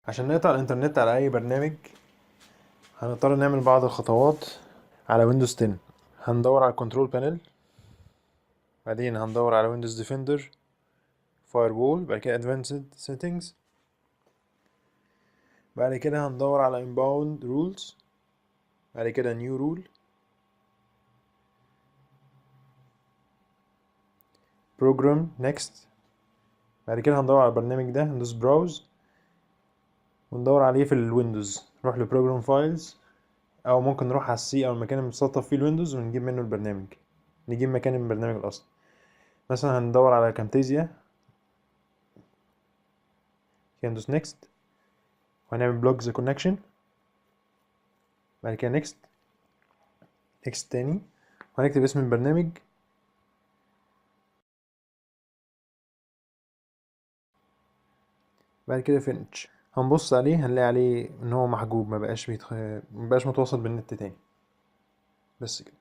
عشان نقطع الانترنت على اي برنامج هنضطر نعمل بعض الخطوات. على ويندوز 10 هندور على الكنترول بانل، بعدين هندور على ويندوز ديفندر، فاير بعد كده ادفانسد سيتنجز، بعد كده هندور على inbound rules، بعد كده new rule، program next، بعد كده هندور على البرنامج ده، هندوس براوز وندور عليه في الويندوز، نروح لبروجرام فايلز او ممكن نروح على السي او المكان اللي متسطب فيه الويندوز ونجيب منه البرنامج، نجيب مكان البرنامج الاصلي. مثلا هندور على كامتيزيا، هندوس نيكست وهنعمل بلوك ذا كونكشن، بعد كده نيكست، نيكست تاني، وهنكتب اسم البرنامج، بعد كده فينش. هنبص عليه هنلاقي عليه ان هو محجوب، مبقاش متواصل بالنت تاني. بس كده.